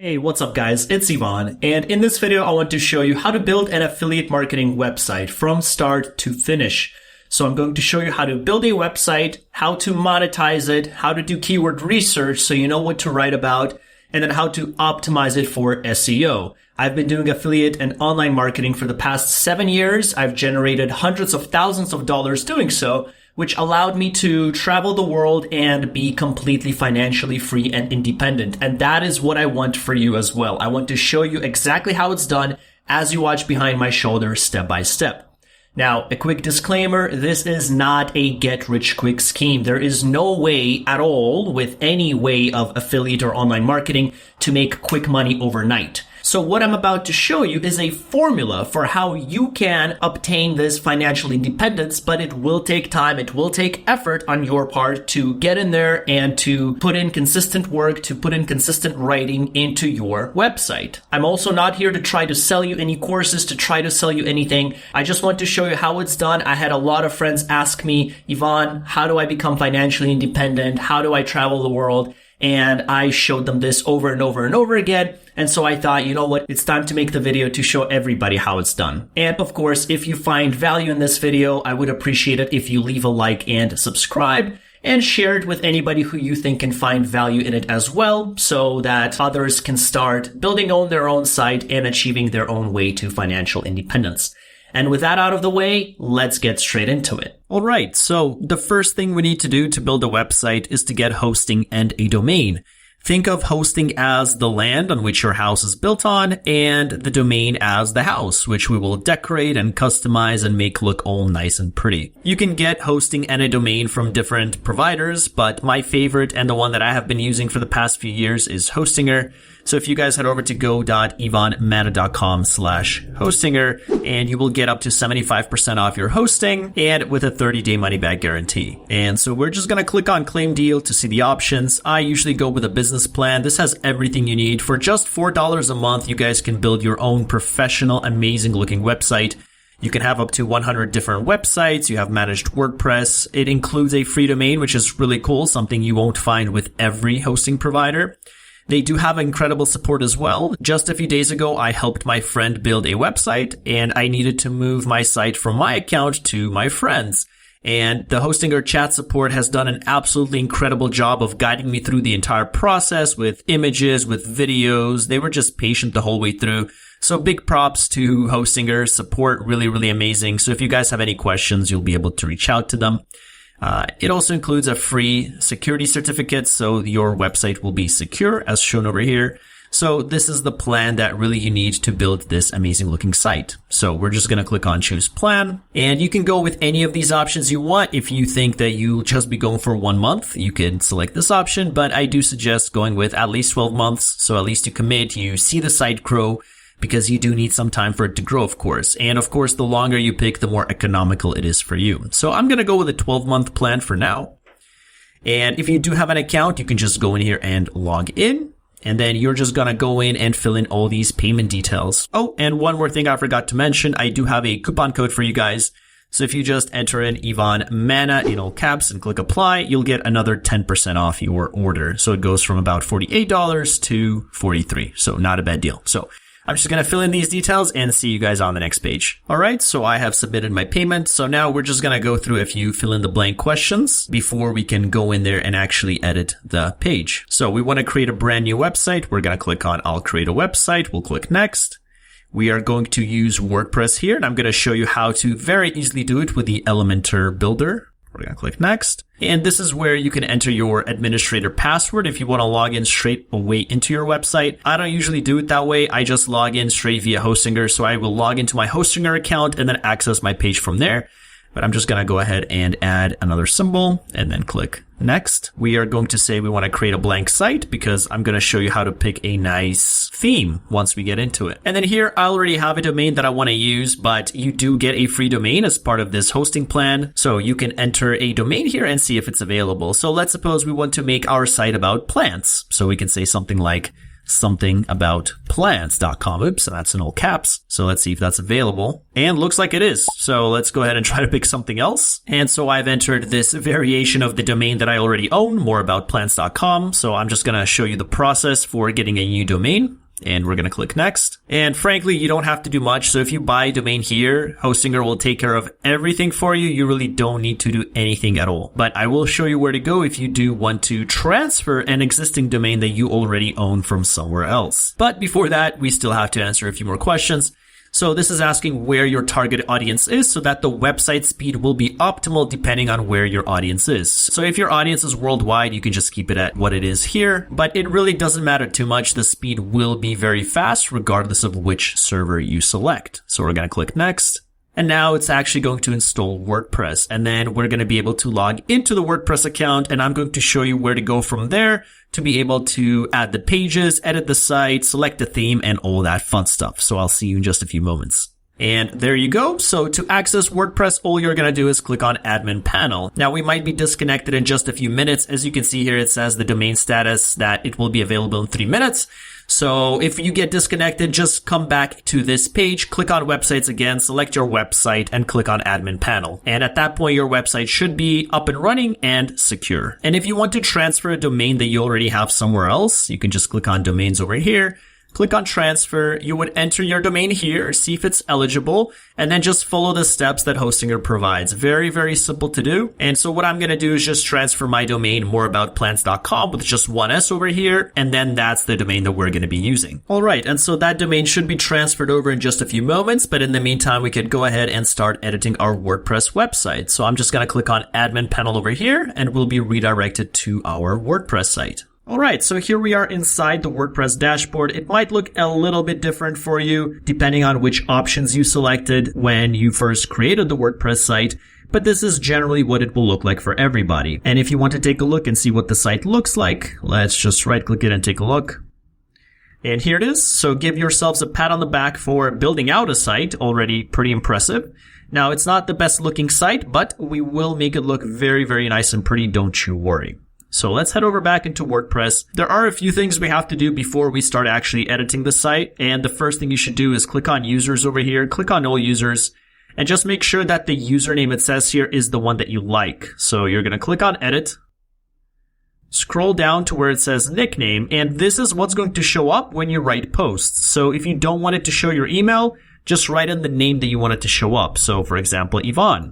Hey, what's up guys? It's Ivan, and in this video I want to show you how to build an affiliate marketing website from start to finish. So I'm going to show you how to build a website, how to monetize it, how to do keyword research so you know what to write about, and then how to optimize it for SEO. I've been doing affiliate and online marketing for the past 7 years. I've generated hundreds of thousands of dollars doing so, which allowed me to travel the world and be completely financially free and independent. And that is what I want for you as well. I want to show you exactly how it's done as you watch behind my shoulder step by step. Now, a quick disclaimer, this is not a get-rich-quick scheme. There is no way at all with any way of affiliate or online marketing to make quick money overnight. So what I'm about to show you is a formula for how you can obtain this financial independence, but it will take time, it will take effort on your part to get in there and to put in consistent work, to put in consistent writing into your website. I'm also not here to try to sell you any courses, to try to sell you anything. I just want to show you how it's done. I had a lot of friends ask me, Ivan, how do I become financially independent? How do I travel the world? And I showed them this over and over and over again. And so I thought, you know what? It's time to make the video to show everybody how it's done. And of course, if you find value in this video, I would appreciate it if you leave a like and subscribe and share it with anybody who you think can find value in it as well, so that others can start building on their own site and achieving their own way to financial independence. And with that out of the way, let's get straight into it. All right, so the first thing we need to do to build a website is to get hosting and a domain. Think of hosting as the land on which your house is built on, and the domain as the house, which we will decorate and customize and make look all nice and pretty. You can get hosting and a domain from different providers, but my favorite and the one that I have been using for the past few years is Hostinger. So if you guys head over to go.ivanmana.com/Hostinger, and you will get up to 75% off your hosting and with a 30-day money-back guarantee. And so we're just going to click on Claim Deal to see the options. I usually go with a business plan. This has everything you need. For just $4 a month, you guys can build your own professional, amazing-looking website. You can have up to 100 different websites. You have managed WordPress. It includes a free domain, which is really cool, something you won't find with every hosting provider. They do have incredible support as well. Just a few days ago, I helped my friend build a website, and I needed to move my site from my account to my friend's. And the Hostinger chat support has done an absolutely incredible job of guiding me through the entire process with images, with videos. They were just patient the whole way through. So big props to Hostinger support. Really, really amazing. So if you guys have any questions, you'll be able to reach out to them. It also includes a free security certificate, so your website will be secure as shown over here. So this is the plan that really you need to build this amazing looking site. So we're just going to click on choose plan, and you can go with any of these options you want. If you think that you'll just be going for 1 month, you can select this option, but I do suggest going with at least 12 months. So at least you commit, you see the site grow, because you do need some time for it to grow, of course. And of course, the longer you pick, the more economical it is for you. So I'm going to go with a 12-month plan for now. And if you do have an account, you can just go in here and log in. And then you're just going to go in and fill in all these payment details. Oh, and one more thing I forgot to mention. I do have a coupon code for you guys. So if you just enter in Ivan Mana in all caps and click apply, you'll get another 10% off your order. So it goes from about $48 to $43. So not a bad deal. So I'm just going to fill in these details and see you guys on the next page. All right, so I have submitted my payment. So now we're just going to go through a few fill in the blank questions before we can go in there and actually edit the page. So we want to create a brand new website. We're going to click on I'll create a website. We'll click next. We are going to use WordPress here, and I'm going to show you how to very easily do it with the Elementor builder. We're going to click next. And this is where you can enter your administrator password if you want to log in straight away into your website. I don't usually do it that way. I just log in straight via Hostinger. So I will log into my Hostinger account and then access my page from there. But I'm just going to go ahead and add another symbol and then click next. We are going to say we want to create a blank site because I'm going to show you how to pick a nice theme once we get into it. And then here, I already have a domain that I want to use, but you do get a free domain as part of this hosting plan. So you can enter a domain here and see if it's available. So let's suppose we want to make our site about plants. So we can say something like something about plans.com. Oops, that's in all caps. So let's see if that's available. And looks like it is. So let's go ahead and try to pick something else. And so I've entered this variation of the domain that I already own, moreaboutplans.com. So I'm just going to show you the process for getting a new domain. And we're going to click next. And frankly, you don't have to do much. So if you buy a domain here, Hostinger will take care of everything for you. You really don't need to do anything at all. But I will show you where to go if you do want to transfer an existing domain that you already own from somewhere else. But before that, we still have to answer a few more questions. So this is asking where your target audience is so that the website speed will be optimal depending on where your audience is. So if your audience is worldwide, you can just keep it at what it is here, but it really doesn't matter too much. The speed will be very fast regardless of which server you select. So we're going to click next. And now it's actually going to install WordPress, and then we're going to be able to log into the WordPress account, and I'm going to show you where to go from there to be able to add the pages, edit the site, select the theme, and all that fun stuff. So I'll see you in just a few moments. And there you go. So to access WordPress, all you're going to do is click on Admin Panel. Now we might be disconnected in just a few minutes. As you can see here, it says the domain status that it will be available in 3 minutes. So if you get disconnected, just come back to this page, click on websites again, select your website and click on admin panel. And at that point, your website should be up and running and secure. And if you want to transfer a domain that you already have somewhere else, you can just click on domains over here. Click on transfer. You would enter your domain here, see if it's eligible, and then just follow the steps that Hostinger provides. Very, very simple to do. And so what I'm going to do is just transfer my domain moreaboutplans.com with just one S over here. And then that's the domain that we're going to be using. All right. And so that domain should be transferred over in just a few moments. But in the meantime, we could go ahead and start editing our WordPress website. So I'm just going to click on admin panel over here and we'll be redirected to our WordPress site. Alright, so here we are inside the WordPress dashboard. It might look a little bit different for you depending on which options you selected when you first created the WordPress site, but this is generally what it will look like for everybody. And if you want to take a look and see what the site looks like, let's just right click it and take a look. And here it is. So give yourselves a pat on the back for building out a site, already pretty impressive. Now, it's not the best looking site, but we will make it look very, very nice and pretty, don't you worry. So let's head over back into WordPress. There are a few things we have to do before we start actually editing the site. And the first thing you should do is click on users over here, click on all users, and just make sure that the username it says here is the one that you like. So you're going to click on edit, scroll down to where it says nickname, and this is what's going to show up when you write posts. So if you don't want it to show your email, just write in the name that you want it to show up. So for example, Yvonne.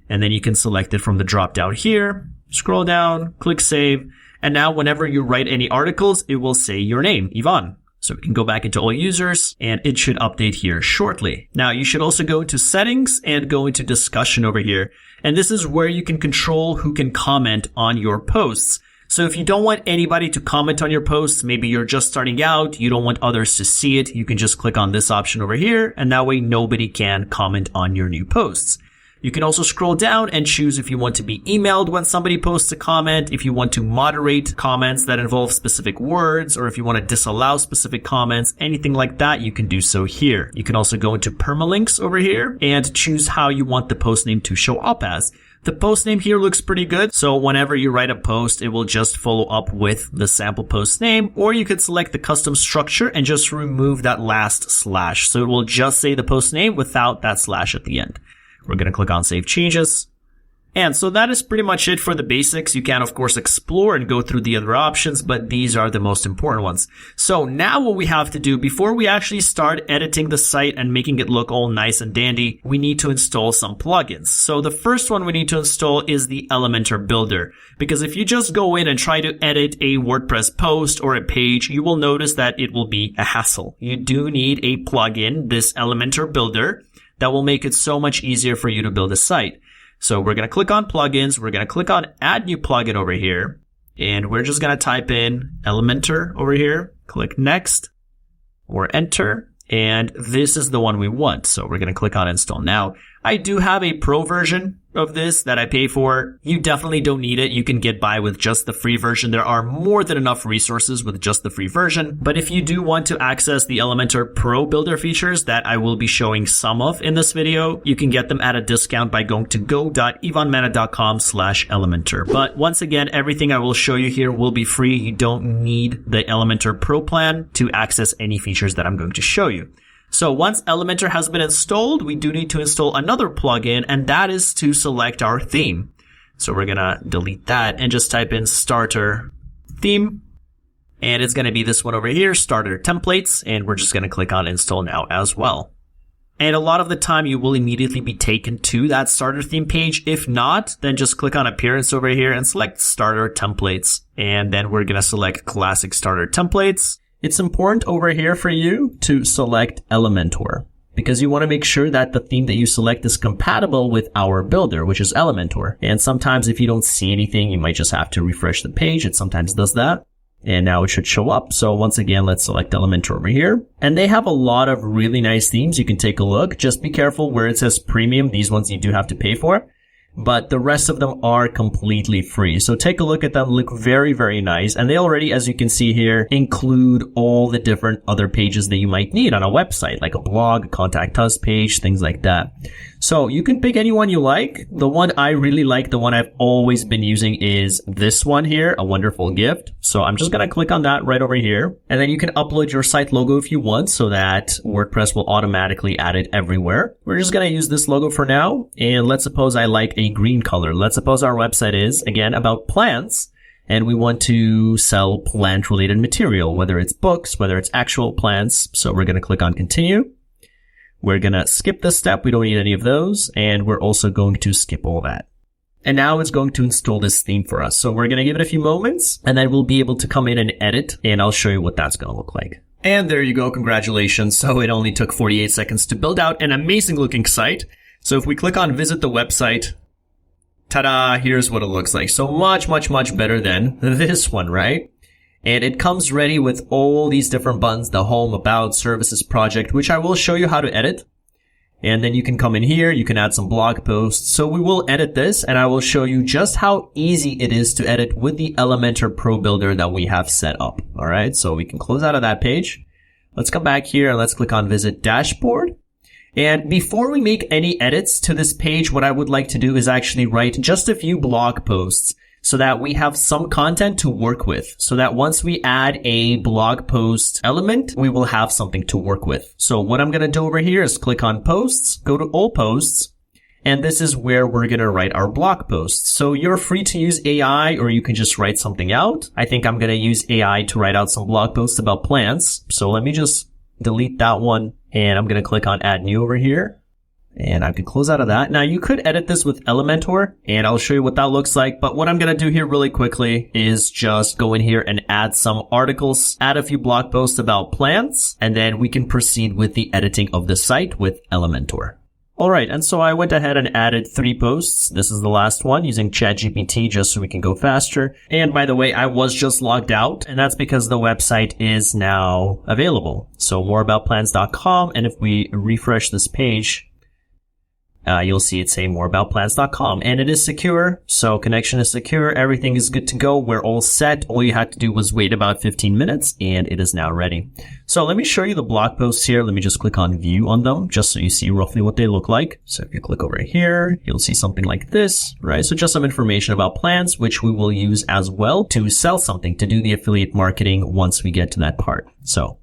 And then you can select it from the drop down here. Scroll down, click save, and now whenever you write any articles, it will say your name, Yvonne. So we can go back into all users, and it should update here shortly. Now, you should also go into settings and go into discussion over here. And this is where you can control who can comment on your posts. So if you don't want anybody to comment on your posts, maybe you're just starting out, you don't want others to see it, you can just click on this option over here, and that way nobody can comment on your new posts. You can also scroll down and choose if you want to be emailed when somebody posts a comment, if you want to moderate comments that involve specific words, or if you want to disallow specific comments, anything like that, you can do so here. You can also go into permalinks over here and choose how you want the post name to show up as. The post name here looks pretty good, so whenever you write a post, it will just follow up with the sample post name, or you could select the custom structure and just remove that last slash. So it will just say the post name without that slash at the end. We're going to click on Save Changes. And so that is pretty much it for the basics. You can, of course, explore and go through the other options, but these are the most important ones. So now what we have to do before we actually start editing the site and making it look all nice and dandy, we need to install some plugins. So the first one we need to install is the Elementor Builder, because if you just go in and try to edit a WordPress post or a page, you will notice that it will be a hassle. You do need a plugin, this Elementor Builder, that will make it so much easier for you to build a site. So we're going to click on plugins. We're going to click on add new plugin over here. And we're just going to type in Elementor over here. Click next or enter. And this is the one we want. So we're going to click on install now. I do have a pro version of this that I pay for. You definitely don't need it. You can get by with just the free version. There are more than enough resources with just the free version. But if you do want to access the Elementor Pro Builder features that I will be showing some of in this video, you can get them at a discount by going to go.ivanmana.com/Elementor. But once again, everything I will show you here will be free. You don't need the Elementor Pro plan to access any features that I'm going to show you. So once Elementor has been installed, we do need to install another plugin, and that is to select our theme. So we're going to delete that and just type in starter theme. And it's going to be this one over here, starter templates. And we're just going to click on install now as well. And a lot of the time you will immediately be taken to that starter theme page. If not, then just click on appearance over here and select starter templates. And then we're going to select classic starter templates. It's important over here for you to select Elementor because you want to make sure that the theme that you select is compatible with our builder, which is Elementor. And sometimes if you don't see anything, you might just have to refresh the page. It sometimes does that. And now it should show up. So once again, let's select Elementor over here. And they have a lot of really nice themes. You can take a look. Just be careful where it says premium. These ones you do have to pay for. But the rest of them are completely free. So take a look at them, look very, very nice. And they already, as you can see here, include all the different other pages that you might need on a website, like a blog, a contact us page, things like that. So you can pick any one you like. The one I really like, the one I've always been using is this one here, a wonderful gift. So I'm just going to click on that right over here. And then you can upload your site logo if you want so that WordPress will automatically add it everywhere. We're just going to use this logo for now. And let's suppose I like a green color. Let's suppose our website is, again, about plants. And we want to sell plant-related material, whether it's books, whether it's actual plants. So we're going to click on continue. We're going to skip this step. We don't need any of those. And we're also going to skip all that. And now it's going to install this theme for us. So we're going to give it a few moments and then we'll be able to come in and edit. And I'll show you what that's going to look like. And there you go. Congratulations. So it only took 48 seconds to build out an amazing looking site. So if we click on visit the website, ta-da, here's what it looks like. So much, much, much better than this one, right? And it comes ready with all these different buttons, the home, about, services, project, which I will show you how to edit. And then you can come in here, you can add some blog posts. So we will edit this and I will show you just how easy it is to edit with the Elementor Pro Builder that we have set up. All right, so we can close out of that page. Let's come back here and let's click on visit dashboard. And before we make any edits to this page, what I would like to do is actually write just a few blog posts so that we have some content to work with, so that once we add a blog post element, we will have something to work with. So what I'm going to do over here is click on posts, go to all posts, and this is where we're going to write our blog posts. So you're free to use AI or you can just write something out. I think I'm going to use AI to write out some blog posts about plants. So let me just delete that one and I'm going to click on add new over here. And I can close out of that. Now you could edit this with Elementor and I'll show you what that looks like. But what I'm going to do here really quickly is just go in here and add some articles, add a few blog posts about plants, and then we can proceed with the editing of the site with Elementor. All right. And so I went ahead and added 3 posts. This is the last one using ChatGPT just so we can go faster. And by the way, I was just logged out and that's because the website is now available. So moreaboutplants.com. And if we refresh this page, you'll see it say moreaboutplants.com and it is secure. So connection is secure. Everything is good to go. We're all set. All you had to do was wait about 15 minutes and it is now ready. So let me show you the blog posts here. Let me just click on view on them just so you see roughly what they look like. So if you click over here, you'll see something like this, right? So just some information about plants, which we will use as well to sell something, to do the affiliate marketing once we get to that part. So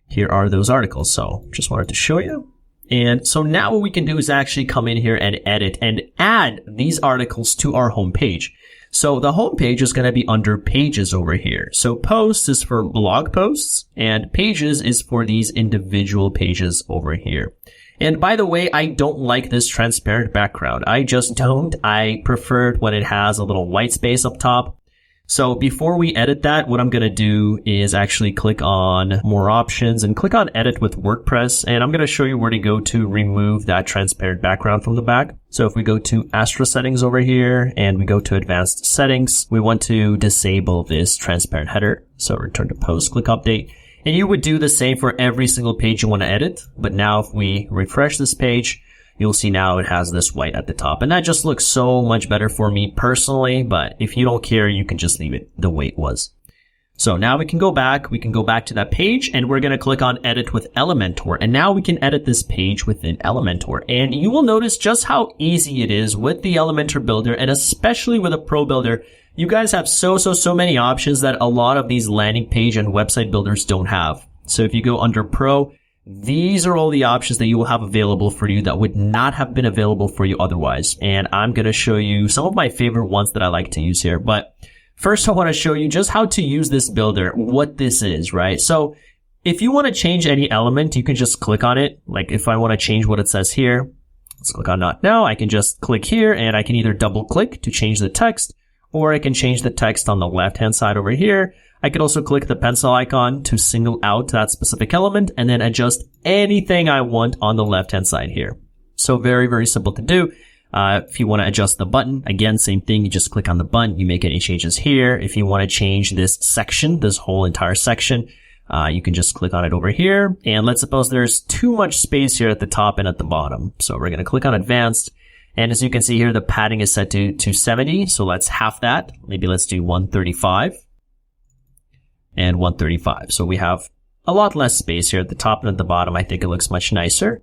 here are those articles. So just wanted to show you. And so now what we can do is actually come in here and edit and add these articles to our homepage. So the homepage is going to be under pages over here. So posts is for blog posts and pages is for these individual pages over here. And by the way, I don't like this transparent background. I just don't. I prefer it when it has a little white space up top. So before we edit that, what I'm going to do is actually click on more options and click on edit with WordPress. And I'm going to show you where to go to remove that transparent background from the back. So if we go to Astra settings over here and we go to advanced settings, we want to disable this transparent header. So return to post, click update. And you would do the same for every single page you want to edit. But now if we refresh this page, you'll see now it has this white at the top. And that just looks so much better for me personally, but if you don't care, you can just leave it the way it was. So now we can go back to that page, and we're going to click on edit with Elementor. And now we can edit this page within Elementor. And you will notice just how easy it is with the Elementor builder, and especially with a pro builder. You guys have so many options that a lot of these landing page and website builders don't have. So if you go under pro, these are all the options that you will have available for you that would not have been available for you otherwise. And I'm going to show you some of my favorite ones that I like to use here. But first, I want to show you just how to use this builder, what this is, right? So if you want to change any element, you can just click on it. Like if I want to change what it says here, let's click on not now. I can just click here, and I can either double click to change the text, or I can change the text on the left-hand side over here. I could also click the pencil icon to single out that specific element and then adjust anything I want on the left-hand side here. So very simple to do. If you want to adjust the button, again, same thing. You just click on the button. You make any changes here. If you want to change this section, this whole entire section, you can just click on it over here. And let's suppose there's too much space here at the top and at the bottom. So we're going to click on advanced. And as you can see here, the padding is set to 270. So let's half that. Maybe let's do 135 and 135. So we have a lot less space here at the top and at the bottom. I think it looks much nicer.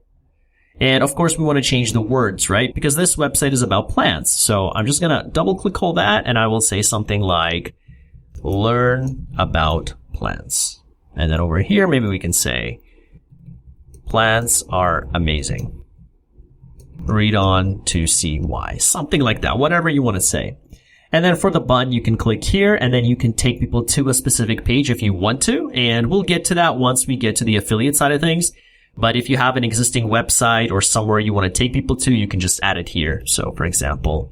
And of course, we want to change the words, right? Because this website is about plants. So I'm just going to double click all that, and I will say something like, learn about plants. And then over here, maybe we can say, plants are amazing. Read on to see why. Something like that, whatever you want to say. And then for the button, you can click here, and then you can take people to a specific page if you want to. And we'll get to that once we get to the affiliate side of things. But if you have an existing website or somewhere you want to take people to, you can just add it here. So for example,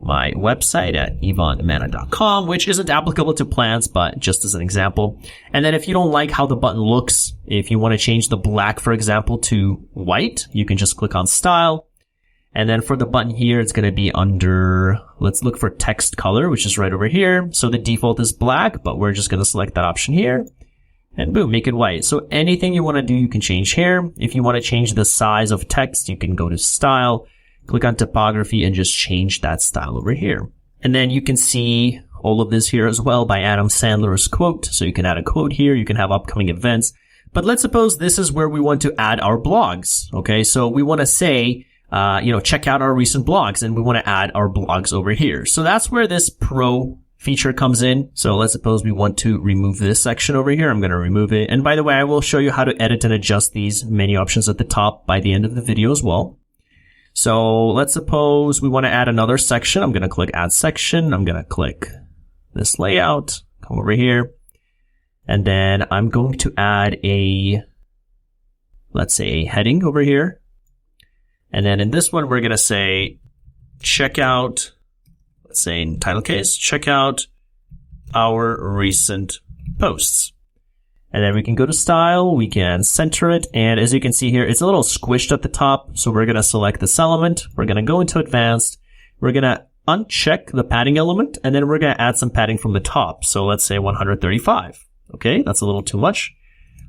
my website at ivanmana.com, which isn't applicable to plants, but just as an example. And then if you don't like how the button looks, if you want to change the black, for example, to white, you can just click on style. And then for the button here, it's going to be under, let's look for text color, which is right over here. So the default is black, but we're just going to select that option here. And boom, make it white. So anything you want to do, you can change here. If you want to change the size of text, you can go to style, click on typography, and just change that style over here. And then you can see all of this here as well by Adam Sandler's quote. So you can add a quote here. You can have upcoming events. But let's suppose this is where we want to add our blogs. Okay, so we want to say, check out our recent blogs, and we want to add our blogs over here. So that's where this pro feature comes in. So let's suppose we want to remove this section over here. I'm going to remove it. And by the way, I will show you how to edit and adjust these menu options at the top by the end of the video as well. So let's suppose we want to add another section. I'm going to click add section. I'm going to click this layout, come over here. And then I'm going to add let's say a heading over here. And then in this one, we're going to say, check out, let's say in title case, check out our recent posts. And then we can go to style, we can center it. And as you can see here, it's a little squished at the top. So we're going to select this element. We're going to go into advanced. We're going to uncheck the padding element. And then we're going to add some padding from the top. So let's say 135. Okay, that's a little too much.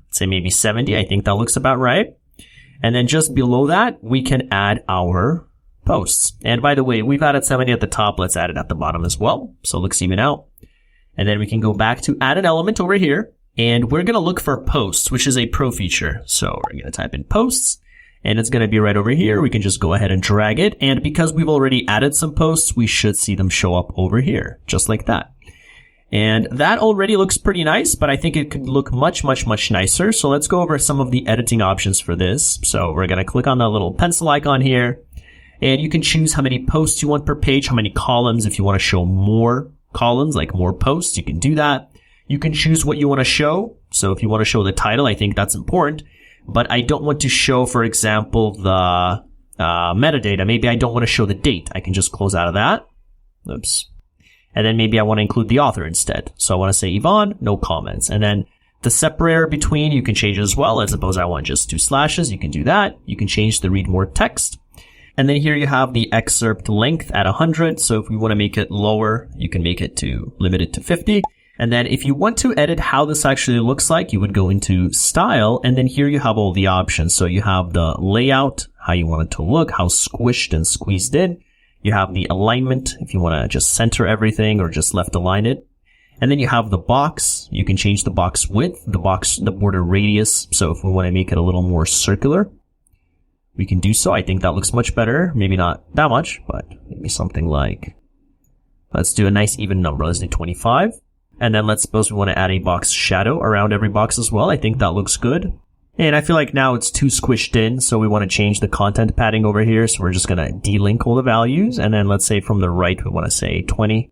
Let's say maybe 70. I think that looks about right. And then just below that, we can add our posts. And by the way, we've added 70 at the top. Let's add it at the bottom as well. So it looks even out. And then we can go back to add an element over here. And we're going to look for posts, which is a pro feature. So we're going to type in posts, and it's going to be right over here. We can just go ahead and drag it. And because we've already added some posts, we should see them show up over here, just like that. And that already looks pretty nice, but I think it could look much nicer. So let's go over some of the editing options for this. So we're going to click on the little pencil icon here, and you can choose how many posts you want per page, how many columns. If you want to show more columns, like more posts, you can do that. You can choose what you want to show. So if you want to show the title, I think that's important, but I don't want to show, for example, the metadata. Maybe I don't want to show the date. I can just close out of that. Oops. And then maybe I want to include the author instead. So I want to say Yvonne, no comments. And then the separator between, you can change as well. Let's suppose I want just 2 slashes. You can do that. You can change the read more text. And then here you have the excerpt length at 100. So if we want to make it lower, you can make it to limit it to 50. And then if you want to edit how this actually looks like, you would go into style. And then here you have all the options. So you have the layout, how you want it to look, how squished and squeezed in. You have the alignment if you want to just center everything or just left align it. And then you have the box. You can change the box width, the border radius. So if we want to make it a little more circular, we can do so. I think that looks much better. Maybe not that much, but maybe something like, let's do a nice even number. Let's do 25. And then let's suppose we want to add a box shadow around every box as well. I think that looks good. And I feel like now it's too squished in, so we want to change the content padding over here. So we're just going to delink all the values. And then let's say from the right, we want to say 20,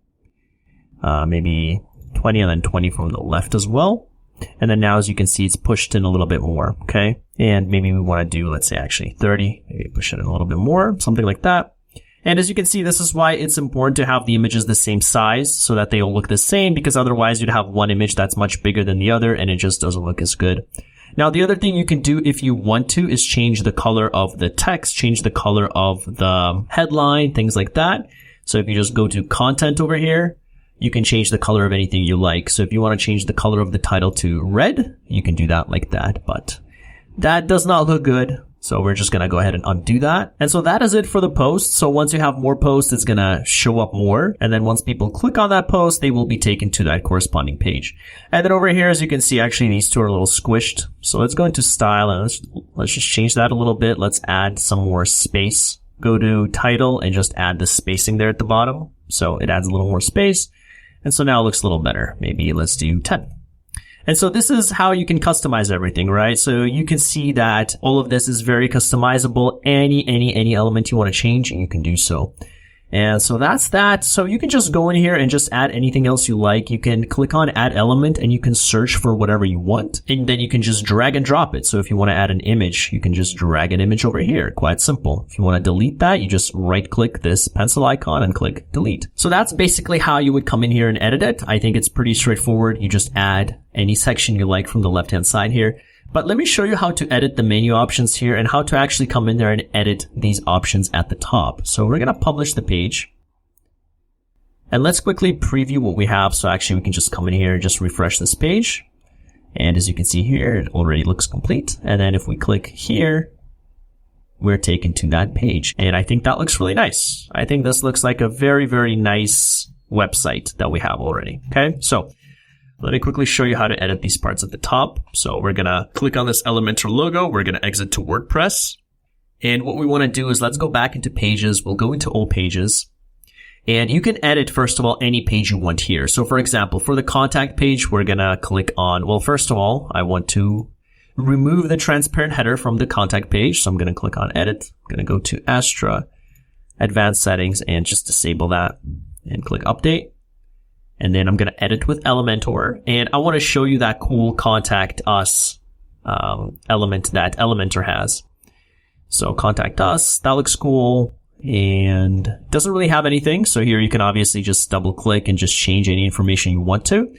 maybe 20 and then 20 from the left as well. And then now, as you can see, it's pushed in a little bit more. Okay. And maybe we want to do, let's say actually 30, maybe push it in a little bit more, something like that. And as you can see, this is why it's important to have the images the same size so that they all look the same, because otherwise you'd have one image that's much bigger than the other and it just doesn't look as good. Now, the other thing you can do if you want to is change the color of the text, change the color of the headline, things like that. So if you just go to content over here, you can change the color of anything you like. So if you want to change the color of the title to red, you can do that like that, but that does not look good. So we're just going to go ahead and undo that. And so that is it for the post. So once you have more posts, it's going to show up more. And then once people click on that post, they will be taken to that corresponding page. And then over here, as you can see, actually these two are a little squished. So let's go into style and let's just change that a little bit. Let's add some more space. Go to title and just add the spacing there at the bottom. So it adds a little more space. And so now it looks a little better. Maybe let's do 10. And so this is how you can customize everything, right? So you can see that all of this is very customizable. Any element you want to change, and you can do so. And so that's that. So you can just go in here and just add anything else you like. You can click on add element and you can search for whatever you want. And then you can just drag and drop it. So if you want to add an image, you can just drag an image over here. Quite simple. If you want to delete that, you just right click this pencil icon and click delete. So that's basically how you would come in here and edit it. I think it's pretty straightforward. You just add any section you like from the left hand side here. But let me show you how to edit the menu options here and how to actually come in there and edit these options at the top. So we're going to publish the page. And let's quickly preview what we have. So actually we can just come in here and just refresh this page. And as you can see here, it already looks complete. And then if we click here, we're taken to that page. And I think that looks really nice. I think this looks like a very, very nice website that we have already. Okay, so let me quickly show you how to edit these parts at the top. So we're going to click on this Elementor logo. We're going to exit to WordPress. And what we want to do is let's go back into pages. We'll go into all pages. And you can edit, first of all, any page you want here. So for example, for the contact page, we're going to click on, well, first of all, I want to remove the transparent header from the contact page. So I'm going to click on edit. I'm going to go to Astra, advanced settings, and just disable that and click update. And then I'm going to edit with Elementor. And I want to show you that cool contact us element that Elementor has. So contact us, that looks cool and doesn't really have anything. So here you can obviously just double click and just change any information you want to.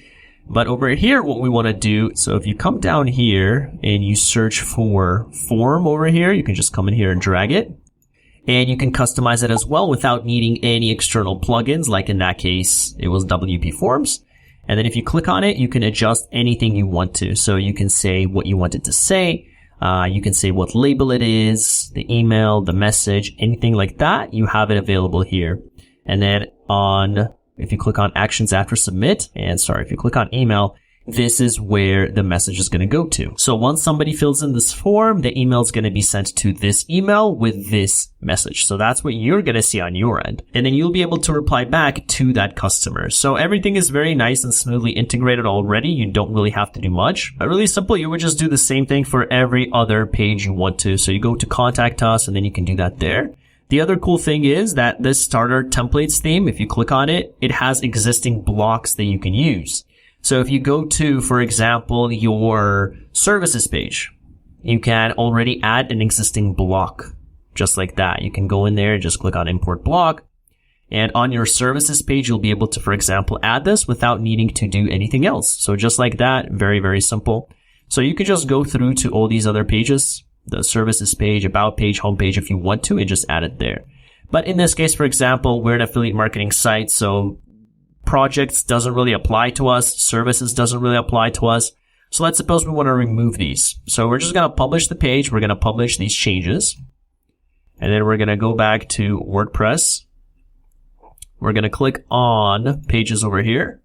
But over here, what we want to do, so if you come down here and you search for form over here, you can just come in here and drag it. And you can customize it as well without needing any external plugins. Like in that case, it was WP Forms. And then if you click on it, you can adjust anything you want to. So you can say what you want it to say. You can say what label it is, the email, the message, anything like that. You have it available here. And then if you click on actions after submit, if you click on email, this is where the message is going to go to. So once somebody fills in this form, the email is going to be sent to this email with this message. So that's what you're going to see on your end. And then you'll be able to reply back to that customer. So everything is very nice and smoothly integrated already. You don't really have to do much. Really simple. You would just do the same thing for every other page you want to. So you go to contact us and then you can do that there. The other cool thing is that this starter templates theme, if you click on it, it has existing blocks that you can use. So if you go to, for example, your services page, you can already add an existing block just like that. You can go in there and just click on import block. And on your services page, you'll be able to, for example, add this without needing to do anything else. So just like that, very, very simple. So you can just go through to all these other pages, the services page, about page, home page, if you want to, and just add it there. But in this case, for example, we're an affiliate marketing site, so projects doesn't really apply to us. Services doesn't really apply to us. So let's suppose we want to remove these. So we're just going to publish the page. We're going to publish these changes. And then we're going to go back to WordPress. We're going to click on pages over here.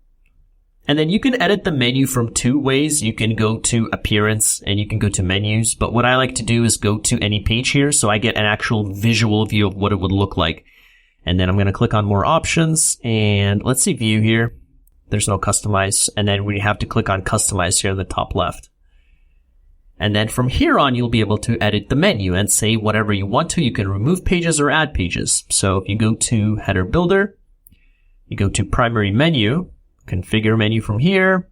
And then you can edit the menu from two ways. You can go to appearance and you can go to menus. But what I like to do is go to any page here so I get an actual visual view of what it would look like. And then I'm going to click on more options and let's see view here. There's no customize. And then we have to click on customize here in the top left. And then from here on, you'll be able to edit the menu and say whatever you want to. You can remove pages or add pages. So if you go to header builder, you go to primary menu, configure menu from here,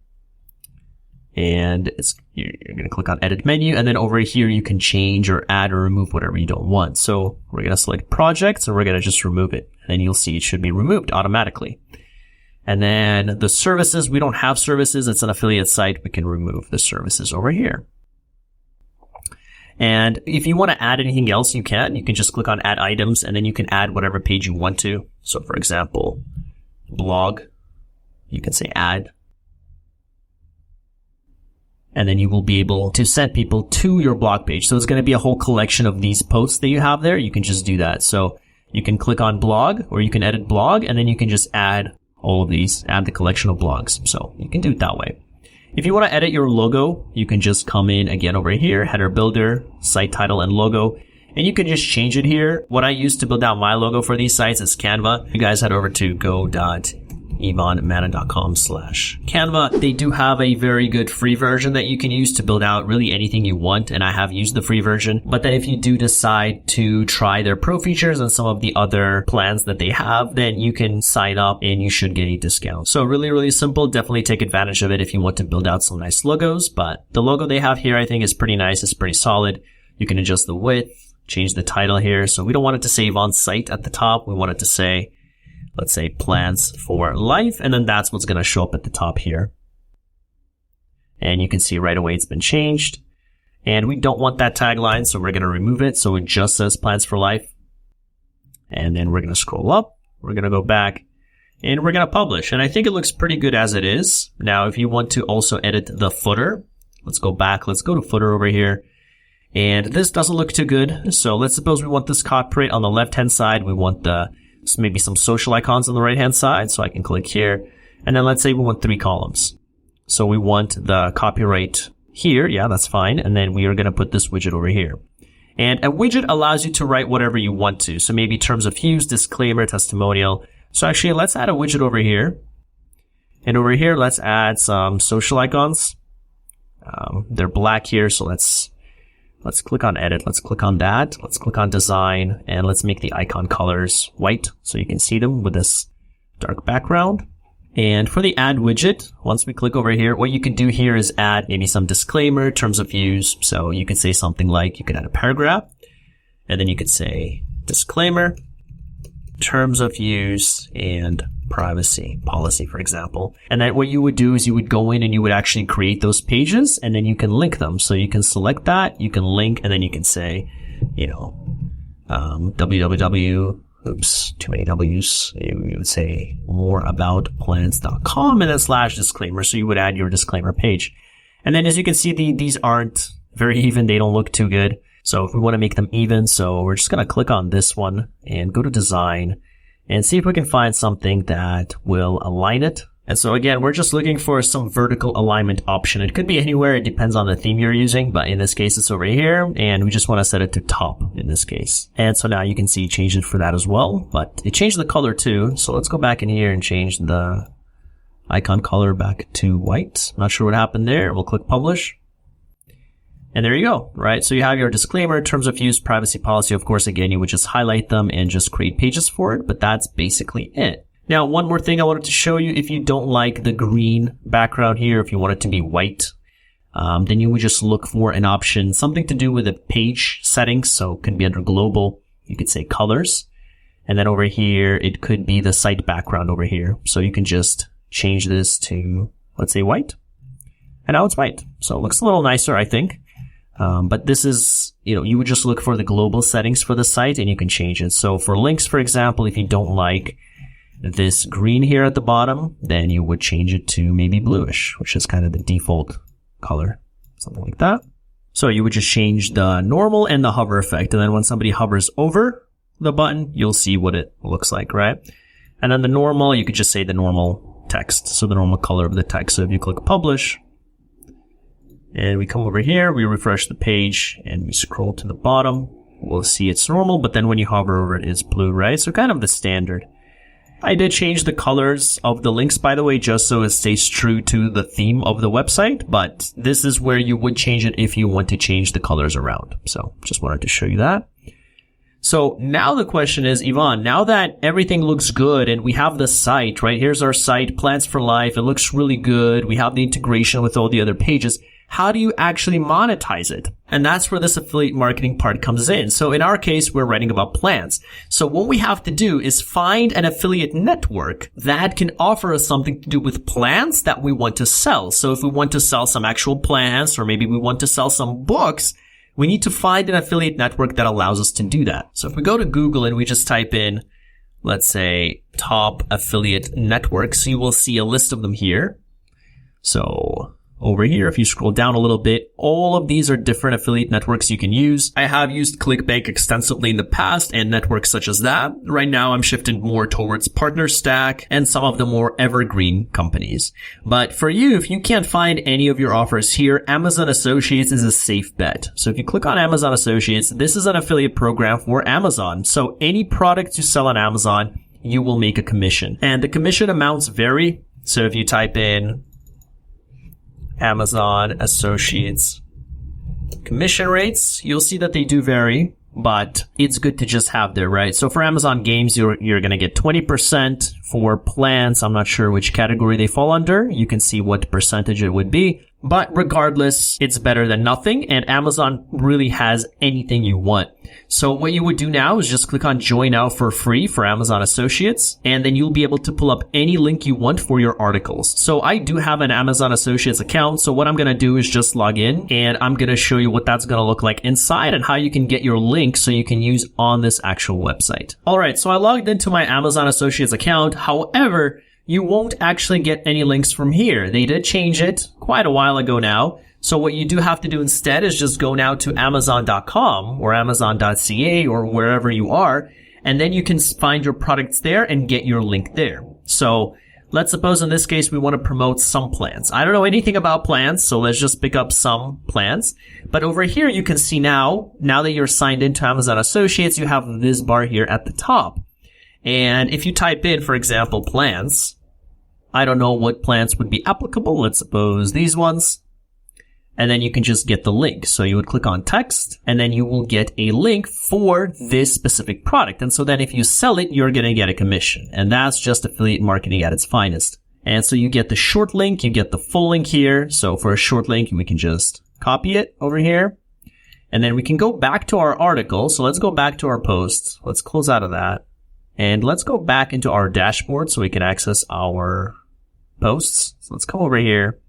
and you're going to click on edit menu. And then over here, you can change or add or remove whatever you don't want. So we're going to select projects and we're going to just remove it. And you'll see it should be removed automatically. And then the services, we don't have services. It's an affiliate site. We can remove the services over here. And if you want to add anything else, you can. You can just click on add items and then you can add whatever page you want to. So for example, blog, you can say add. And then you will be able to send people to your blog page. So it's going to be a whole collection of these posts that you have there. You can just do that. So you can click on blog or you can edit blog and then you can just add all of these, add the collection of blogs. So you can do it that way. If you want to edit your logo, you can just come in again over here, header builder, site title and logo, and you can just change it here. What I use to build out my logo for these sites is Canva. You guys head over to go.ivanmanin.com/Canva. They do have a very good free version that you can use to build out really anything you want, and I have used the free version. But then if you do decide to try their pro features and some of the other plans that they have, then you can sign up and you should get a discount. So really, really simple. Definitely take advantage of it if you want to build out some nice logos. But the logo they have here, I think, is pretty nice. It's pretty solid. You can adjust the width, change the title here. So we don't want it to say on site at the top. We want it to say, let's say plans for life. And then that's what's going to show up at the top here. And you can see right away it's been changed. And we don't want that tagline, so we're going to remove it. So it just says plans for life. And then we're going to scroll up. We're going to go back and we're going to publish. And I think it looks pretty good as it is. Now, if you want to also edit the footer, let's go back. Let's go to footer over here. And this doesn't look too good. So let's suppose we want this copyright on the left-hand side. We want maybe some social icons on the right-hand side. So I can click here. And then let's say we want 3 columns. So we want the copyright here. Yeah, that's fine. And then we are going to put this widget over here. And a widget allows you to write whatever you want to. So maybe terms of use, disclaimer, testimonial. So actually, let's add a widget over here. And over here, let's add some social icons. They're black here. So let's click on edit. Let's click on that. Let's click on design and let's make the icon colors white so you can see them with this dark background. And for the add widget, once we click over here, what you can do here is add maybe some disclaimer, terms of use. So you could say something like, you could add a paragraph and then you could say disclaimer, terms of use and privacy policy, for example. And then what you would do is you would go in and you would actually create those pages and then you can link them. So you can select that, you can link, and then you can say, www, too many W's. You would say moreaboutplans.com and then /disclaimer. So you would add your disclaimer page. And then as you can see, these aren't very even. They don't look too good. So if we want to make them even, so we're just going to click on this one and go to design and see if we can find something that will align it. And so again, we're just looking for some vertical alignment option. It could be anywhere. It depends on the theme you're using, but in this case, it's over here and we just want to set it to top in this case. And so now you can see change it for that as well, but it changed the color too. So let's go back in here and change the icon color back to white. Not sure what happened there. We'll click publish. And there you go, right? So you have your disclaimer, terms of use, privacy policy. Of course, again, you would just highlight them and just create pages for it, but that's basically it. Now, one more thing I wanted to show you, if you don't like the green background here, if you want it to be white, then you would just look for an option, something to do with the page settings. So it can be under global, you could say colors. And then over here, it could be the site background over here. So you can just change this to, let's say, white. And now it's white. So it looks a little nicer, I think. But this is, you would just look for the global settings for the site and you can change it. So for links, for example, if you don't like this green here at the bottom, then you would change it to maybe bluish, which is kind of the default color, something like that. So you would just change the normal and the hover effect. And then when somebody hovers over the button, you'll see what it looks like, right? And then the normal, you could just say the normal text. So the normal color of the text. So if you click publish and we come over here, we refresh the page and we scroll to the bottom, we'll see it's normal. But then when you hover over it, it's blue, right? So kind of the standard. I did change the colors of the links, by the way, just so it stays true to the theme of the website. But this is where you would change it if you want to change the colors around. So just wanted to show you that. So now the question is, Ivan, now that everything looks good and we have the site, right? Here's our site, Plans for Life. It looks really good. We have the integration with all the other pages. How do you actually monetize it? And that's where this affiliate marketing part comes in. So in our case, we're writing about plans. So what we have to do is find an affiliate network that can offer us something to do with plans that we want to sell. So if we want to sell some actual plans, or maybe we want to sell some books, we need to find an affiliate network that allows us to do that. So if we go to Google and we just type in, let's say, top affiliate networks, you will see a list of them here. So over here, if you scroll down a little bit, all of these are different affiliate networks you can use. I have used ClickBank extensively in the past and networks such as that. Right now, I'm shifting more towards PartnerStack and some of the more evergreen companies. But for you, if you can't find any of your offers here, Amazon Associates is a safe bet. So if you click on Amazon Associates, this is an affiliate program for Amazon. So any product you sell on Amazon, you will make a commission. And the commission amounts vary. So if you type in Amazon Associates commission rates, you'll see that they do vary, but it's good to just have there, right? So for Amazon Games, you're going to get 20%. For plans, I'm not sure which category they fall under. You can see what percentage it would be. But regardless, it's better than nothing, and Amazon really has anything you want. So what you would do now is just click on Join Now for free for Amazon Associates, and then you'll be able to pull up any link you want for your articles. So I do have an Amazon Associates account, so what I'm going to do is just log in, and I'm going to show you what that's going to look like inside and how you can get your link so you can use on this actual website. All right, so I logged into my Amazon Associates account. However, you won't actually get any links from here. They did change it quite a while ago now. So what you do have to do instead is just go now to Amazon.com or Amazon.ca or wherever you are, and then you can find your products there and get your link there. So let's suppose in this case we want to promote some plans. I don't know anything about plans, so let's just pick up some plans. But over here you can see now that you're signed into Amazon Associates, you have this bar here at the top. And if you type in, for example, plans, I don't know what plans would be applicable. Let's suppose these ones. And then you can just get the link. So you would click on text and then you will get a link for this specific product. And so then if you sell it, you're going to get a commission. And that's just affiliate marketing at its finest. And so you get the short link, you get the full link here. So for a short link, we can just copy it over here. And then we can go back to our article. So let's go back to our post. Let's close out of that. And let's go back into our dashboard so we can access our posts. So let's come over here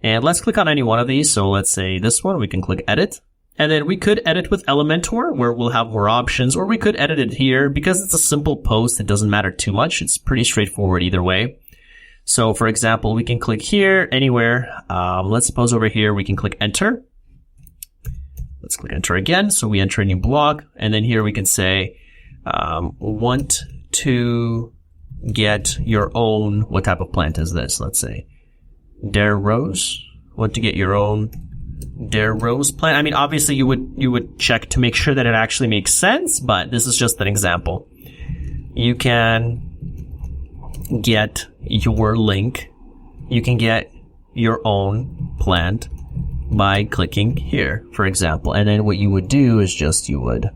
and let's click on any one of these. So let's say this one, we can click edit. And then we could edit with Elementor where we'll have more options, or we could edit it here because it's a simple post. It doesn't matter too much. It's pretty straightforward either way. So for example, we can click here anywhere. Let's suppose over here, we can click enter. Let's click enter again. So we enter a new blog, and then here we can say, want to get your own, what type of plant is this? Let's say dare rose. Want to get your own dare rose plant. I mean, obviously you would check to make sure that it actually makes sense, but this is just an example. You can get your link. You can get your own plant by clicking here, for example. And then what you would do is just you would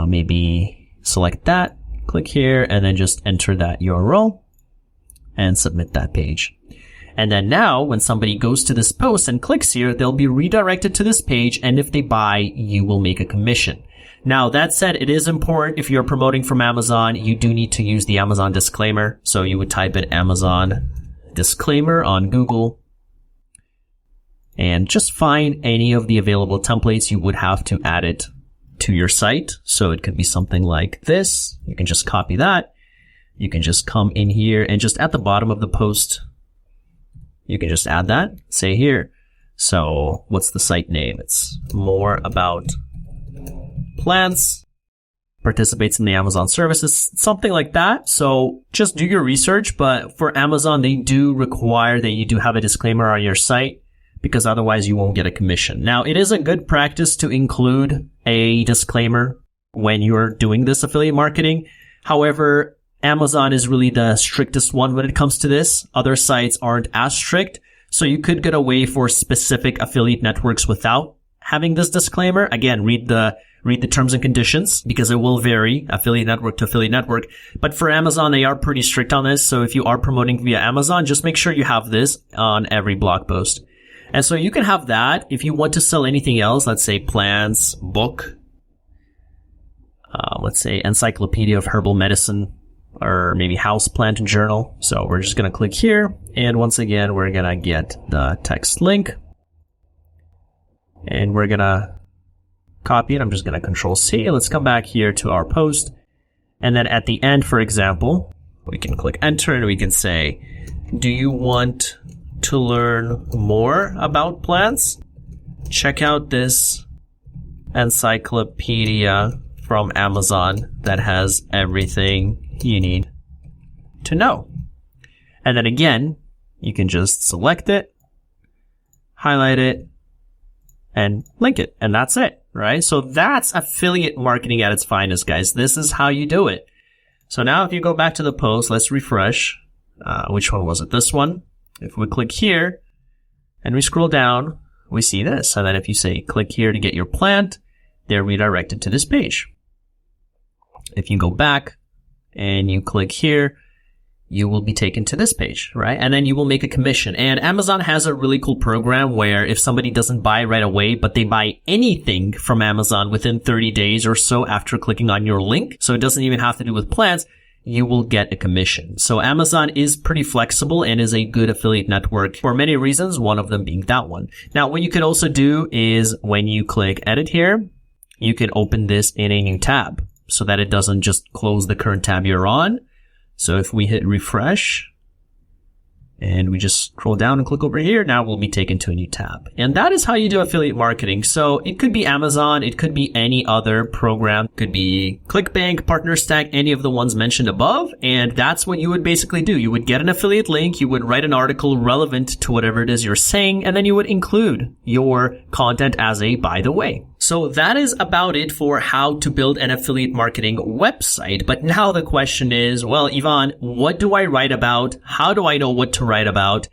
maybe select that, click here, and then just enter that URL and submit that page. And then now when somebody goes to this post and clicks here, they'll be redirected to this page. And if they buy, you will make a commission. Now, that said, it is important if you're promoting from Amazon, you do need to use the Amazon disclaimer. So you would type in Amazon disclaimer on Google and just find any of the available templates. You would have to add it to your site. So it could be something like this. You can just copy that. You can just come in here and just at the bottom of the post, you can just add that, say here, So what's the site name? It's More About Plants, participates in the Amazon services, something like that. So just do your research. But for Amazon, they do require that you do have a disclaimer on your site, because otherwise you won't get a commission. Now, it is a good practice to include a disclaimer when you're doing this affiliate marketing. However, Amazon is really the strictest one when it comes to this. Other sites aren't as strict. So you could get away for specific affiliate networks without having this disclaimer. Again, read the terms and conditions, because it will vary affiliate network to affiliate network. But for Amazon, they are pretty strict on this. So if you are promoting via Amazon, just make sure you have this on every blog post. And so you can have that. If you want to sell anything else, let's say plants, book, let's say encyclopedia of herbal medicine, or maybe house plant journal. So we're just going to click here. And once again, we're going to get the text link. And we're going to copy it. I'm just going to Control-C. Let's come back here to our post. And then at the end, for example, we can click enter and we can say, do you want to learn more about plants? Check out this encyclopedia from Amazon that has everything you need to know. And then again, you can just select it, highlight it, and link it. And that's it, right? So that's affiliate marketing at its finest, guys. This is how you do it. So now if you go back to the post, let's refresh. Which one was it? This one. If we click here and we scroll down, we see this. And then if you say click here to get your plant, they're redirected to this page. If you go back and you click here, you will be taken to this page, right? And then you will make a commission. And Amazon has a really cool program where if somebody doesn't buy right away, but they buy anything from Amazon within 30 days or so after clicking on your link, so it doesn't even have to do with plants, you will get a commission. So Amazon is pretty flexible and is a good affiliate network for many reasons, one of them being that one. Now, what you could also do is when you click edit here, you can open this in a new tab so that it doesn't just close the current tab you're on. So if we hit refresh and we just scroll down and click over here, now we'll be taken to a new tab. And that is how you do affiliate marketing. So it could be Amazon, it could be any other program, it could be ClickBank, PartnerStack, any of the ones mentioned above. And that's what you would basically do. You would get an affiliate link, you would write an article relevant to whatever it is you're saying, and then you would include your content as a by the way. So that is about it for how to build an affiliate marketing website. But now the question is, well, Ivan, what do I write about? How do I know what to write about?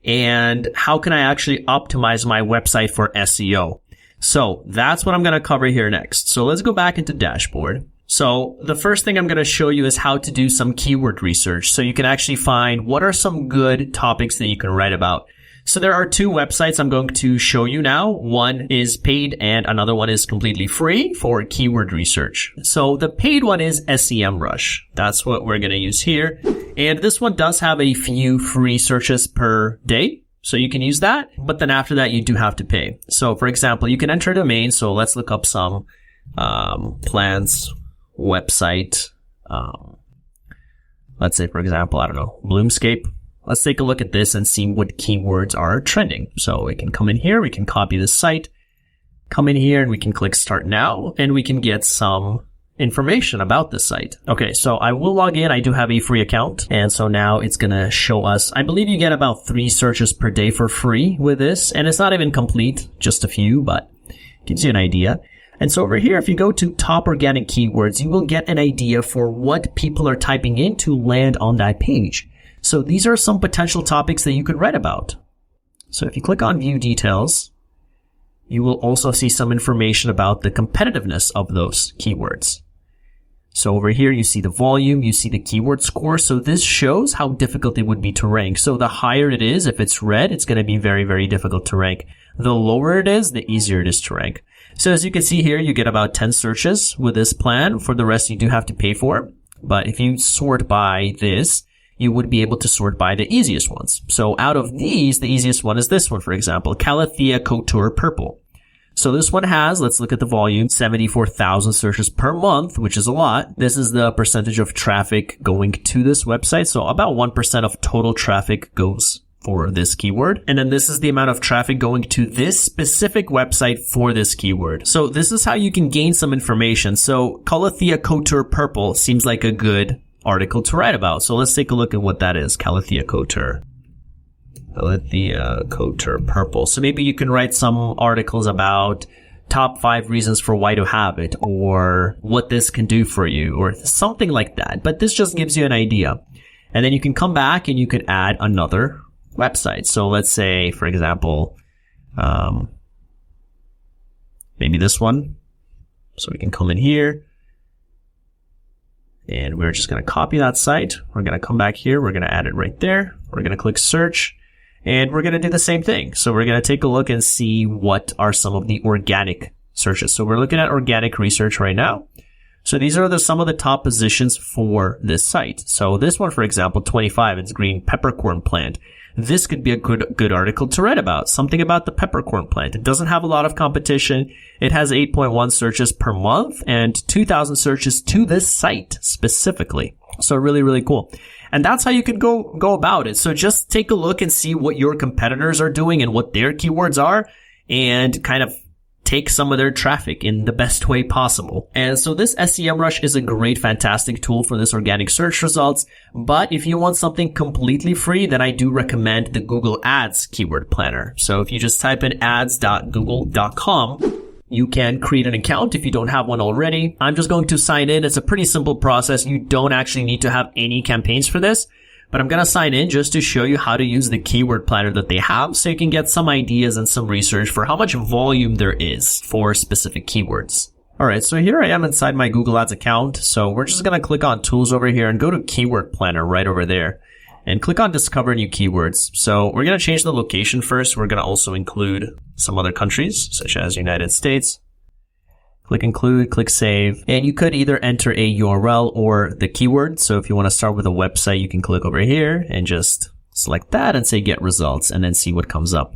And how can I actually optimize my website for SEO? So that's what I'm going to cover here next. So let's go back into dashboard. So the first thing I'm going to show you is how to do some keyword research. So you can actually find what are some good topics that you can write about. So there are two websites I'm going to show you now. One is paid and another one is completely free for keyword research. So the paid one is SEMrush. That's what we're going to use here. And this one does have a few free searches per day. So you can use that. But then after that, you do have to pay. So for example, you can enter a domain. So let's look up some plants website. Let's say, for example, I don't know, Bloomscape. Let's take a look at this and see what keywords are trending. So we can come in here, we can copy this site, come in here and we can click start now and we can get some information about this site. Okay, so I will log in. I do have a free account. And so now it's going to show us, I believe you get about 3 searches per day for free with this. And it's not even complete, just a few, but it gives you an idea. And so over here, if you go to top organic keywords, you will get an idea for what people are typing in to land on that page. So these are some potential topics that you could write about. So if you click on view details, you will also see some information about the competitiveness of those keywords. So over here, you see the volume, you see the keyword score. So this shows how difficult it would be to rank. So the higher it is, if it's red, it's going to be very, very difficult to rank. The lower it is, the easier it is to rank. So as you can see here, you get about 10 searches with this plan. For the rest, you do have to pay for. But if you sort by this, you would be able to sort by the easiest ones. So out of these, the easiest one is this one, for example, Calathea Couture Purple. So this one has, let's look at the volume, 74,000 searches per month, which is a lot. This is the percentage of traffic going to this website. So about 1% of total traffic goes for this keyword. And then this is the amount of traffic going to this specific website for this keyword. So this is how you can gain some information. So Calathea Couture Purple seems like a good article to write about. So let's take a look at what that is. Calathea Couture. Calathea Couture Purple. So maybe you can write some articles about top 5 reasons for why to have it, or what this can do for you, or something like that. But this just gives you an idea. And then you can come back and you can add another website. So let's say, for example, maybe this one. So we can come in here and we're just going to copy that site. We're going to come back here. We're going to add it right there. We're going to click search. And we're going to do the same thing. So we're going to take a look and see what are some of the organic searches. So we're looking at organic research right now. So these are some of the top positions for this site. So this one, for example, 25, it's green peppercorn plant. This could be a good article to write about. Something about the peppercorn plant. It doesn't have a lot of competition. It has 8.1 searches per month and 2,000 searches to this site specifically. So really, really cool. And that's how you could go about it. So just take a look and see what your competitors are doing and what their keywords are, and kind of take some of their traffic in the best way possible. And so this SEMrush is a great, fantastic tool for this organic search results. But if you want something completely free, then I do recommend the Google Ads Keyword Planner. So if you just type in ads.google.com, you can create an account if you don't have one already. I'm just going to sign in. It's a pretty simple process. You don't actually need to have any campaigns for this, but I'm going to sign in just to show you how to use the keyword planner that they have, so you can get some ideas and some research for how much volume there is for specific keywords. All right, so here I am inside my Google Ads account. So we're just going to click on tools over here and go to keyword planner right over there and click on discover new keywords. So we're going to change the location first. We're going to also include some other countries such as United States. Click include, click save, and you could either enter a URL or the keyword. So if you want to start with a website, you can click over here and just select that and say get results, and then see what comes up.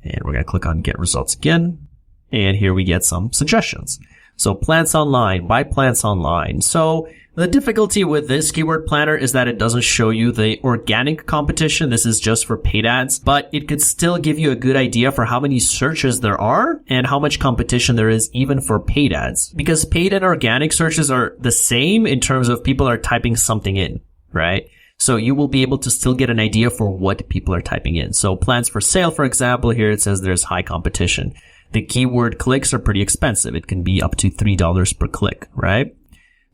And we're going to click on get results again. And here we get some suggestions. So plants online, buy plants online. So the difficulty with this keyword planner is that it doesn't show you the organic competition. This is just for paid ads, but it could still give you a good idea for how many searches there are and how much competition there is even for paid ads. Because paid and organic searches are the same in terms of people are typing something in, right? So you will be able to still get an idea for what people are typing in. So plants for sale, for example, here it says there's high competition. The keyword clicks are pretty expensive. It can be up to $3 per click, right?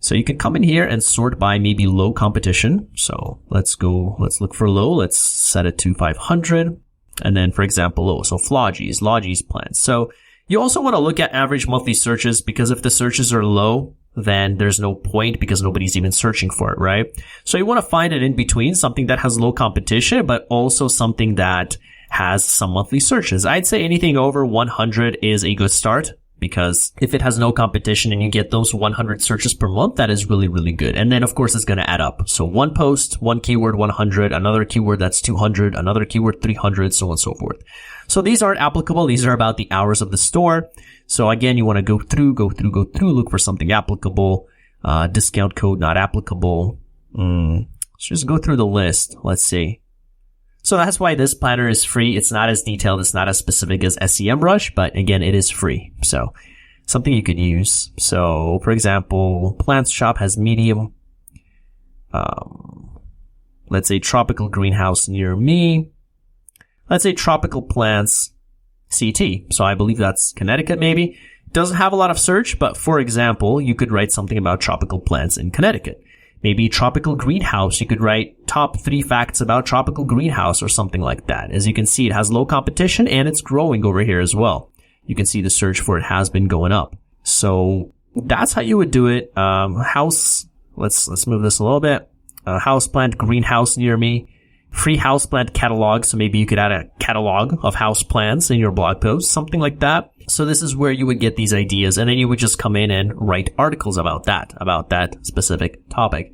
So you can come in here and sort by maybe low competition. So let's look for low. Let's set it to 500. And then, for example, low. So Logies plants. So you also want to look at average monthly searches, because if the searches are low, then there's no point because nobody's even searching for it, right? So you want to find it in between, something that has low competition, but also something that has some monthly searches. I'd say anything over 100 is a good start, because if it has no competition and you get those 100 searches per month, that is really, really good. And then, of course, it's going to add up. So one post, one keyword, 100, another keyword that's 200, another keyword, 300, so on and so forth. So these aren't applicable. These are about the hours of the store. So again, you want to go through, look for something applicable. Discount code not applicable. Let's just go through the list. Let's see. So that's why this planner is free. It's not as detailed. It's not as specific as SEMrush, but again, it is free. So something you could use. So for example, Plants Shop has medium. Let's say tropical greenhouse near me. Let's say tropical plants CT. So I believe that's Connecticut maybe. Doesn't have a lot of search, but for example, you could write something about tropical plants in Connecticut. Maybe tropical greenhouse, you could write top 3 facts about tropical greenhouse or something like that. As you can see, it has low competition and it's growing over here as well. You can see the search for it has been going up. So that's how you would do it. Let's move this a little bit. Houseplant greenhouse near me. Free houseplant catalog. So maybe you could add a catalog of houseplants in your blog post, something like that. So this is where you would get these ideas, and then you would just come in and write articles about that specific topic.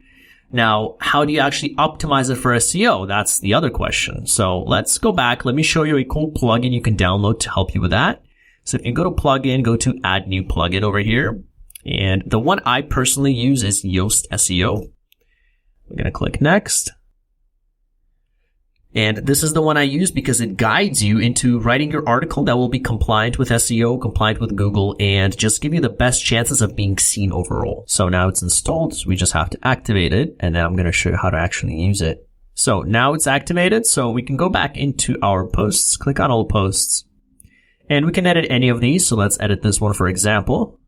Now, how do you actually optimize it for SEO? That's the other question. So let's go back. Let me show you a cool plugin you can download to help you with that. So if you go to plugin, go to add new plugin over here. And the one I personally use is Yoast SEO. We're going to click next. And this is the one I use because it guides you into writing your article that will be compliant with SEO, compliant with Google, and just give you the best chances of being seen overall. So now it's installed, so we just have to activate it, and then I'm going to show you how to actually use it. So now it's activated, so we can go back into our posts, click on all posts, and we can edit any of these. So let's edit this one, for example.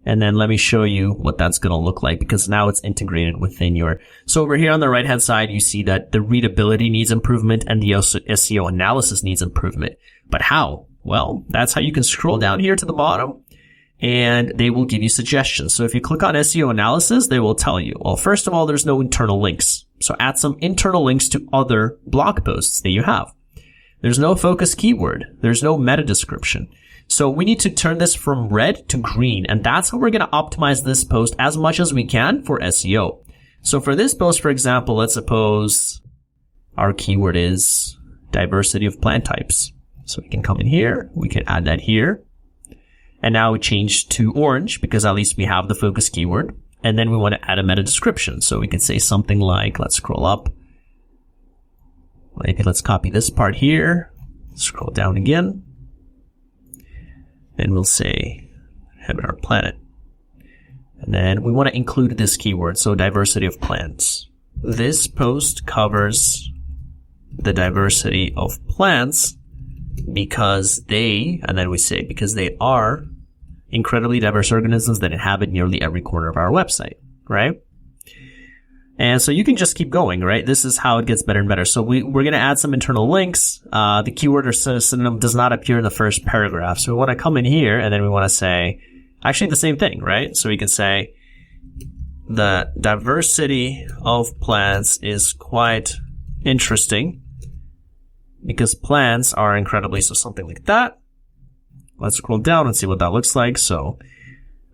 And then let me show you what that's going to look like, because now it's integrated within your... So over here on the right-hand side, you see that the readability needs improvement and the SEO analysis needs improvement. But how? Well, that's how you can scroll down here to the bottom and they will give you suggestions. So if you click on SEO analysis, they will tell you, well, first of all, there's no internal links. So add some internal links to other blog posts that you have. There's no focus keyword. There's no meta description. So we need to turn this from red to green, and that's how we're going to optimize this post as much as we can for SEO. So for this post, for example, let's suppose our keyword is diversity of plant types. So we can come in here, we can add that here, and now we change to orange because at least we have the focus keyword. And then we want to add a meta description. So we can say something like, let's scroll up. Maybe let's copy this part here, scroll down again. And we'll say, have our planet. And then we want to include this keyword, so diversity of plants. This post covers the diversity of plants because they, and then we say, because they are incredibly diverse organisms that inhabit nearly every corner of our website, right? And so you can just keep going, right? This is how it gets better and better. So we're going to add some internal links. The keyword or synonym does not appear in the first paragraph. So we want to come in here and then we want to say, actually the same thing, right? So we can say the diversity of plants is quite interesting because plants are incredibly, so something like that. Let's scroll down and see what that looks like. So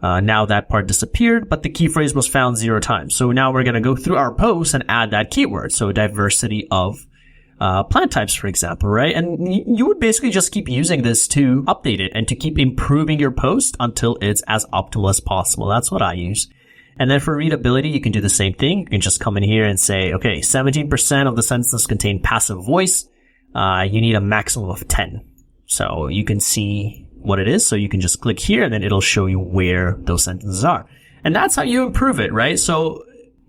now that part disappeared, but the key phrase was found 0 times. So now we're going to go through our post and add that keyword. So diversity of plant types, for example, right? And you would basically just keep using this to update it and to keep improving your post until it's as optimal as possible. That's what I use. And then for readability, you can do the same thing. You can just come in here and say, okay, 17% of the sentences contain passive voice. You need a maximum of 10. So you can see what it is. So you can just click here and then it'll show you where those sentences are. And that's how you improve it, right? So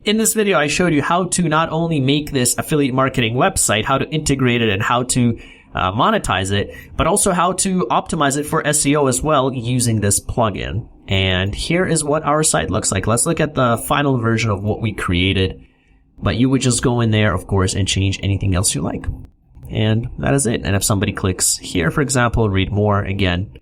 in this video, I showed you how to not only make this affiliate marketing website, how to integrate it and how to monetize it, but also how to optimize it for SEO as well using this plugin. And here is what our site looks like. Let's look at the final version of what we created. But you would just go in there, of course, and change anything else you like. And that is it. And if somebody clicks here, for example, read more, again,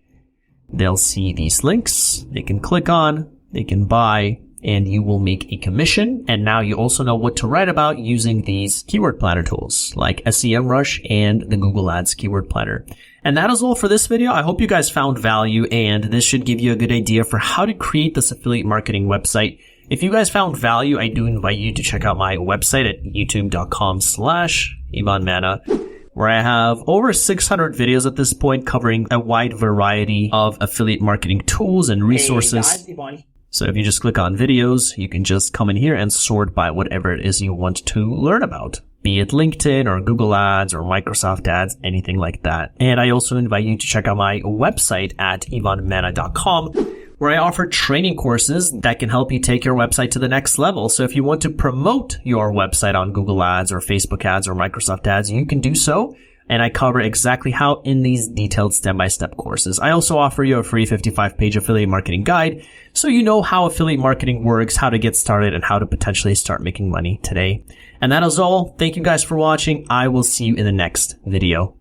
they'll see these links. They can click on, they can buy, and you will make a commission. And now you also know what to write about using these keyword planner tools like SEMrush and the Google Ads keyword planner. And that is all for this video. I hope you guys found value, and this should give you a good idea for how to create this affiliate marketing website. If you guys found value, I do invite you to check out my website at youtube.com/IvanMana, where I have over 600 videos at this point covering a wide variety of affiliate marketing tools and resources. Hey guys, so if you just click on videos, you can just come in here and sort by whatever it is you want to learn about, be it LinkedIn or Google Ads or Microsoft Ads, anything like that. And I also invite you to check out my website at ivanmana.com, where I offer training courses that can help you take your website to the next level. So if you want to promote your website on Google Ads or Facebook Ads or Microsoft Ads, you can do so. And I cover exactly how in these detailed step-by-step courses. I also offer you a free 55-page affiliate marketing guide, so you know how affiliate marketing works, how to get started, and how to potentially start making money today. And that is all. Thank you guys for watching. I will see you in the next video.